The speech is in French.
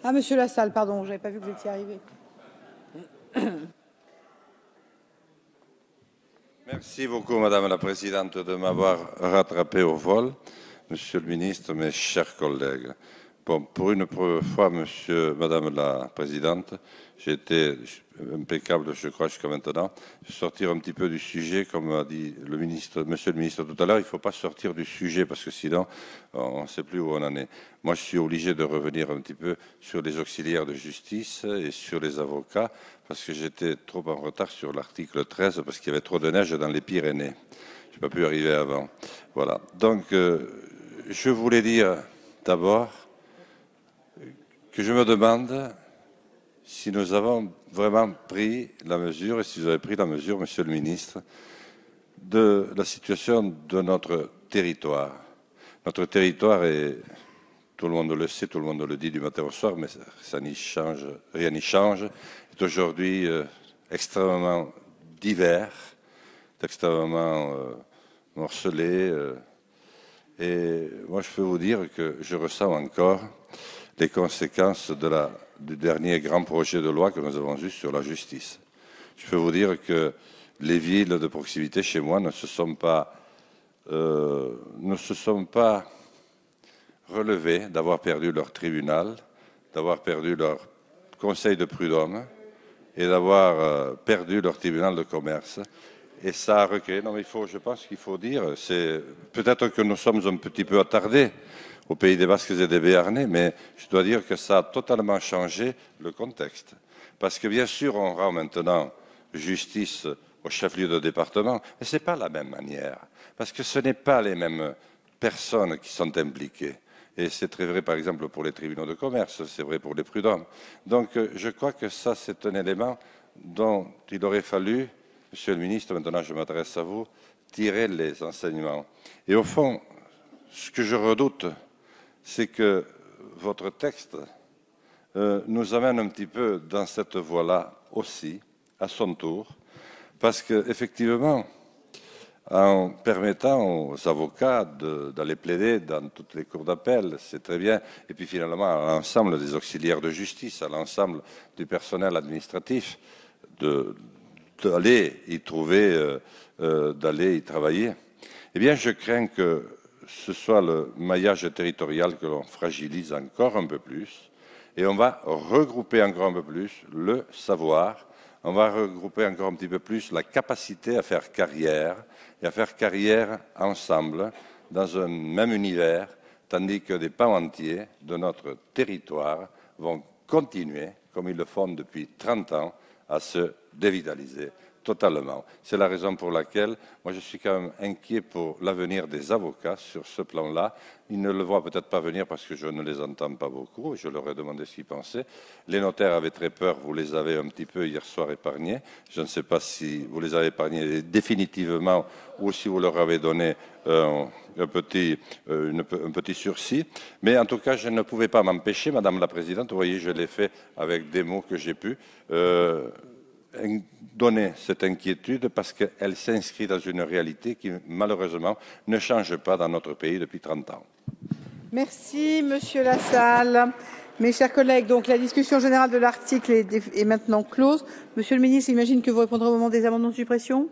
Ah, Monsieur Lassalle, pardon, je n'avais pas vu que vous étiez arrivé. Merci beaucoup, Madame la Présidente, de m'avoir rattrapé au vol. Monsieur le Ministre, mes chers collègues. Bon, pour une fois, Madame la Présidente, j'ai été impeccable, je crois, jusqu'à maintenant. Je vais sortir un petit peu du sujet, comme a dit Monsieur le Ministre tout à l'heure. Il ne faut pas sortir du sujet parce que sinon, on ne sait plus où on en est. Moi, je suis obligé de revenir un petit peu sur les auxiliaires de justice et sur les avocats parce que j'étais trop en retard sur l'article 13 parce qu'il y avait trop de neige dans les Pyrénées. Je n'ai pas pu arriver avant. Voilà. Donc, je voulais dire d'abord que je me demande si nous avons vraiment pris la mesure, et si vous avez pris la mesure, Monsieur le Ministre, de la situation de notre territoire. Notre territoire est, tout le monde le sait, tout le monde le dit du matin au soir, mais ça n'y change, rien n'y change, est aujourd'hui extrêmement divers, extrêmement morcelé. Et moi, je peux vous dire que je ressens encore les conséquences du dernier grand projet de loi que nous avons eu sur la justice. Je peux vous dire que les villes de proximité chez moi ne se sont pas relevées d'avoir perdu leur tribunal, d'avoir perdu leur conseil de prud'homme et d'avoir perdu leur tribunal de commerce. Et ça a recréé. Non, mais je pense qu'il faut dire, c'est peut-être que nous sommes un petit peu attardés au pays des Basques et des Béarnais, mais je dois dire que ça a totalement changé le contexte. Parce que bien sûr, on rend maintenant justice au chef-lieu de département, mais ce n'est pas la même manière, parce que ce n'est pas les mêmes personnes qui sont impliquées. Et c'est très vrai, par exemple, pour les tribunaux de commerce, c'est vrai pour les prud'hommes. Donc, je crois que ça, c'est un élément dont il aurait fallu, Monsieur le Ministre, maintenant je m'adresse à vous, tirer les enseignements. Et au fond, ce que je redoute, c'est que votre texte nous amène un petit peu dans cette voie-là aussi, à son tour, parce qu'effectivement, en permettant aux avocats d'aller plaider dans toutes les cours d'appel, c'est très bien, et puis finalement à l'ensemble des auxiliaires de justice, à l'ensemble du personnel administratif, d'aller y trouver, d'aller y travailler, eh bien je crains que ce soit le maillage territorial que l'on fragilise encore un peu plus, et on va regrouper encore un peu plus le savoir, on va regrouper encore un petit peu plus la capacité à faire carrière, et à faire carrière ensemble, dans un même univers, tandis que des pans entiers de notre territoire vont continuer, comme ils le font depuis 30 ans, à se dévitaliser totalement. C'est la raison pour laquelle moi je suis quand même inquiet pour l'avenir des avocats sur ce plan-là. Ils ne le voient peut-être pas venir parce que je ne les entends pas beaucoup. Je leur ai demandé ce qu'ils pensaient. Les notaires avaient très peur. Vous les avez un petit peu hier soir épargnés. Je ne sais pas si vous les avez épargnés définitivement ou si vous leur avez donné un petit sursis. Mais en tout cas, je ne pouvais pas m'empêcher, Madame la Présidente, vous voyez, je l'ai fait avec des mots que j'ai pu, donner cette inquiétude parce qu'elle s'inscrit dans une réalité qui, malheureusement, ne change pas dans notre pays depuis 30 ans. Merci, Monsieur Lassalle. Mes chers collègues, donc la discussion générale de l'article est maintenant close. Monsieur le Ministre, j'imagine que vous répondrez au moment des amendements de suppression.